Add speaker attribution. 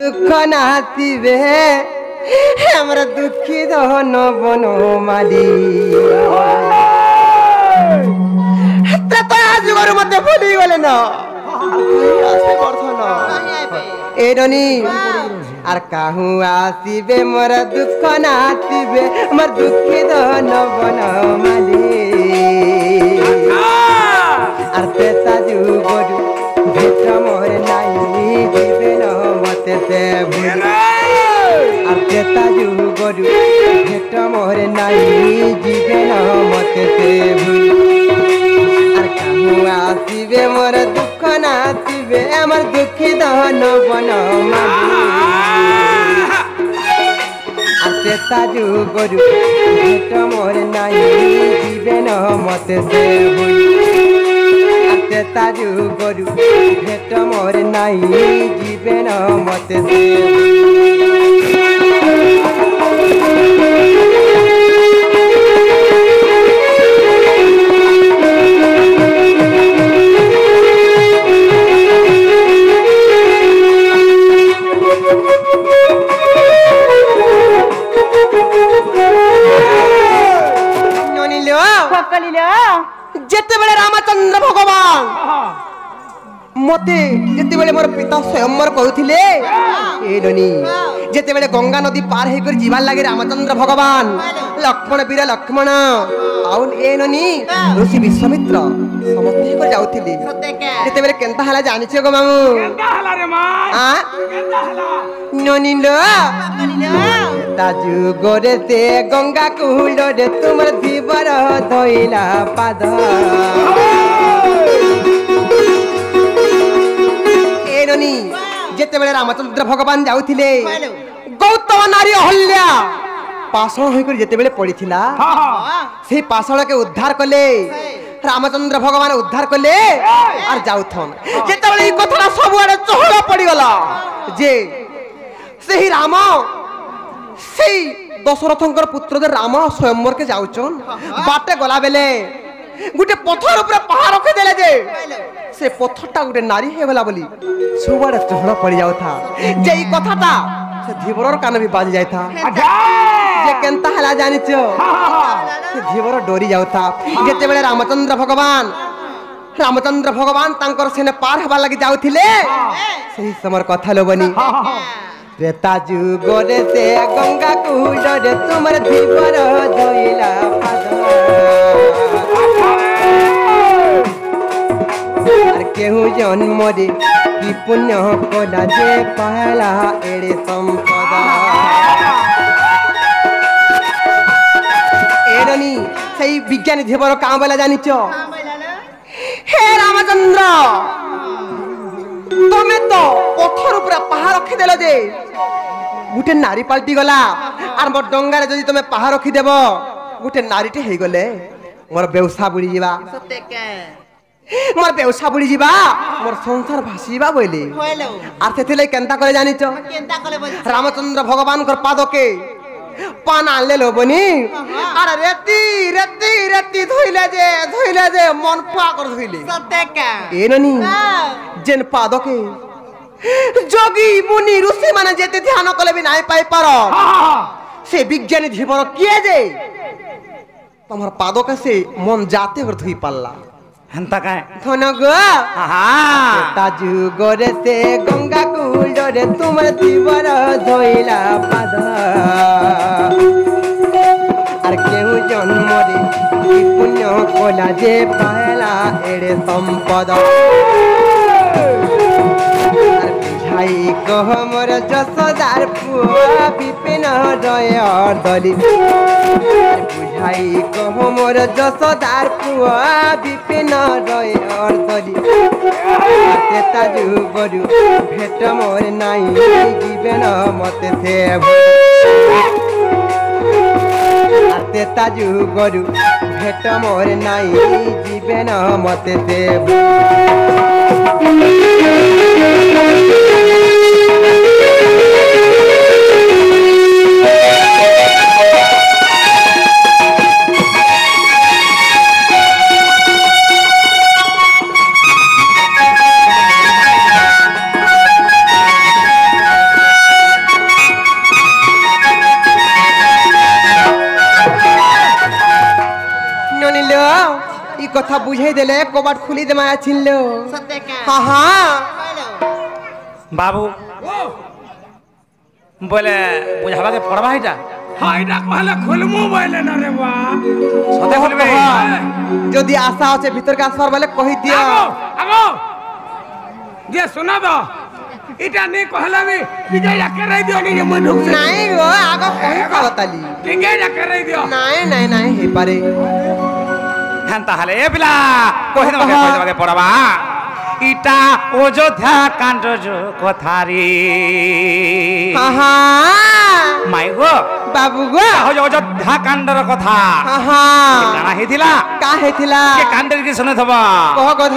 Speaker 1: दुख नाचिबे हमरा दुखी दहन बन माली जुगर मत भूली गले न एडनी आर काहू आसीबे मोर दुख नाचिबे मोर दुखी दहन बन माली आर तेता जुगर भेट मोर नाई जीवे न मते से भूली आर तेता जुगर भेट मोर नाई जीवे न मते से भूली आसीबे मोर दुख नाचिबे मोर दुखी दहन बन आसे ताजू गरु भेट मोर नाई जीवे न मते से आसे ताजू गरु भेट मोर नाई जीवे न मते से जेते बेले रामचंद्र भगवान मते जेते बेले मोर पिता स्वयंवर कहउथिले ए ननी जेते बेले गंगा नदी पार हे कर जीवान लागे रामचंद्र भगवान लक्ष्मण वीर लक्ष्मण आउ ए ननी ऋषि विश्वामित्र समस्ते को जाउथिले जेते बेले केनता हला जानिछे गो मामू केनता हला रे मा आ केनता हला ननी लो ताजू गोरे ते गंगा कुल रे तुमर दीवर धइला पाद एननी जेते बेले रामचंद्र भगवान जाउथिले गौतम नारी अहल्या पाषण होई कर जेते बेले पड़ीथिला से पाषण के उद्धार कले रामचंद्र भगवान उद्धार कले और जाउथन जेते बेले ई कथरा सब आड़े चहल पड़ी गला जे सेही राम सेही दशरथंकर पुत्र दे राम स्वयंवर के जाउचन बाटे गला बेले गुटे पत्थर ऊपर पहाड़ रखि देले जे से पत्थरटा गुटे नारी हे गला बोली सुबारे चहड़ पड़ी जाउ था जे ई कथाटा से धीवरर कान भी बाज जाय था जे केनता हला जानिचो से धीवर डोरी जाउ था जेते बेले रामचंद्र भगवान तांकर सेने पार हबा लागि जाउथिले सही समर कथा लो बनी त्रेता जुगरे से गंगा कुंडरे तुमर धीवर धइला पाद आर केहू जन्म रे की पुण्य कोला जे पहला एड़े संपदा एडनी सही विज्ञानी धीवर काम बोला जानिचो हे रामचंद्र तमे तो पत्थर ऊपर पहाड़ रखि देलो जे गुटे नारी पाल्टी गला आर मोर डंगारे जदि तमे पहाड़ रखि देबो गुटे नारीटे हेइ गले मोर बेउसा बुड़ी जीवा सत्य के मोर बेउसा बुड़ी जीवा मोर संसार भासीबा बोले आर सेथिले केनता करे जानिचो केनता करे रामचंद्र भगवान कर पाद के पाना ले लो बनी अरे रेती रेती रेती धोइले जे मन पा कर धोइले सत्य का ए ननी जेन पाद के जोगी मुनि ऋषि माने जेते ध्यान कले भी नाही पाई पारो से विज्ञानी धीवर किए जे तमर पाद के से मन जाते और धोई पाला हंता काय थन गो ताजू गोरे से गंगा कुल रे तुमर दीवर धोइला पाद आर केहू जन्म रे की पुण्य कोला जे पहला एड़े संपद आर बुझाई कह मोर जसदार पुआ विपिन जय दली बुझाई कह मोर जसदार पुआ विपिन जय दली तेता जुगरु भेट मोर नाई जीवे न मते से तेता जुगरु भेट मोर नाई जीवे न मते से কথা বুঝাই দেলে কবাট খুলি দে মায়া চিনলো
Speaker 2: সত্যি কা
Speaker 1: হ্যাঁ হ্যাঁ
Speaker 3: বাবু বলে বুঝাবাকে পড়বা এটা
Speaker 4: হাইটা কহলে খুলমু বলে না রে বা
Speaker 3: সতে বলবে
Speaker 1: যদি আশা আছে ভিতরকে আসবার বলে কহি দিও
Speaker 4: আগো আগো যে শোনা দো এটা নে কহলে আমি টিকে রাখরাই দিও নি মন ঢুকছে
Speaker 1: নাই গো আগ কহি কলতালি
Speaker 4: টিকে রাখরাই দিও
Speaker 1: নাই নাই নাই হে পারে
Speaker 3: হ্যাঁ তাহলে এ পিলা কহি তোমাকে বুঝাবাকে পড়বা ইটা অযোধ্যা কাণ্ড কথা রে
Speaker 1: হ্যাঁ হ্যাঁ
Speaker 3: মাই গো
Speaker 1: বাবু গো
Speaker 3: অযোধ্যা কাণ্ডর কথা
Speaker 1: হ্যাঁ হ্যাঁ
Speaker 3: কানা ହେଇଥିଲା
Speaker 1: কা হেতিলা
Speaker 3: কে কাণ্ডের কি শুনে থবা
Speaker 1: কহ কথা